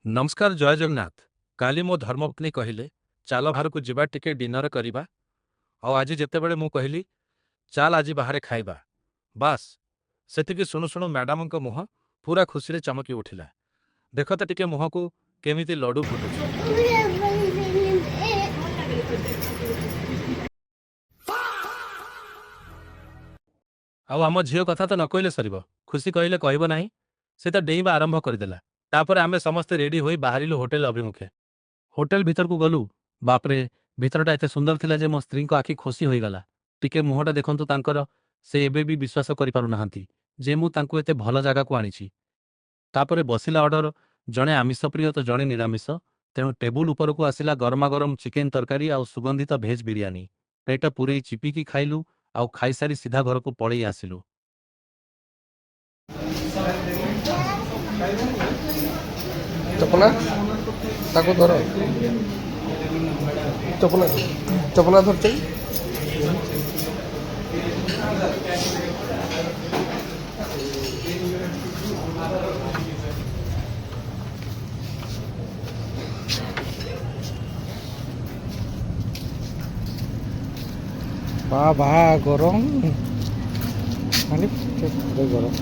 ନମସ୍କାର ଜୟ ଜଗନ୍ନାଥ। କାଲି ମୋ ଧର୍ମପତ୍ନୀ କହିଲେ ଚାଲ ବାହାରକୁ ଯିବା ଟିକେ ଡିନର କରିବା। ଆଉ ଆଜି ଯେତେବେଳେ ମୁଁ କହିଲି ଚାଲ ଆଜି ବାହାରେ ଖାଇବା, ବାସ୍ ସେତିକି ଶୁଣୁ ଶୁଣୁ ମ୍ୟାଡାମଙ୍କ ମୁହଁ ପୁରା ଖୁସିରେ ଚମକି ଉଠିଲା। ଦେଖ ତ ଟିକେ ମୁହଁକୁ କେମିତି ଲଡୁ ଫୁଟୁଛି। ଆଉ ଆମ ଝିଅ କଥା ତ ନ କହିଲେ ସରିବ। ଖୁସି କହିଲେ କହିବ ନାହିଁ, ସେ ତ ଡେଇଁବା ଆରମ୍ଭ କରିଦେଲା। ତାପରେ ଆମେ ସମସ୍ତେ ରେଡି ହୋଇ ବାହାରିଲୁ ହୋଟେଲ ଅଭିମୁଖେ। ହୋଟେଲ ଭିତରକୁ ଗଲୁ। ବାପରେ, ଭିତରଟା ଏତେ ସୁନ୍ଦର ଥିଲା ଯେ ମୋ ସ୍ତ୍ରୀଙ୍କ ଆଖି ଖୁସି ହୋଇଗଲା। ଟିକେ ମୁହଁଟା ଦେଖନ୍ତୁ ତାଙ୍କର, ସେ ଏବେ ବି ବିଶ୍ୱାସ କରିପାରୁନାହାନ୍ତି ଯେ ମୁଁ ତାଙ୍କୁ ଏତେ ଭଲ ଜାଗାକୁ ଆଣିଛି। ତାପରେ ବସିଲା ଅର୍ଡର, ଜଣେ ଆମିଷ ପ୍ରିୟ ତ ଜଣେ ନିରାମିଷ। ତେଣୁ ଟେବୁଲ ଉପରକୁ ଆସିଲା ଗରମାଗରମ ଚିକେନ ତରକାରୀ ଆଉ ସୁଗନ୍ଧିତ ଭେଜ ବିରିୟାନୀ। ପେଟ ପୂରେଇ ଚିପିକି ଖାଇଲୁ, ଆଉ ଖାଇସାରି ସିଧା ଘରକୁ ପଳେଇ ଆସିଲୁ। ଚପଲା ତାକୁ ଧର, ଚପଲା ଚପଲା ଧରଛ। বা বা গরম, মানে গরম।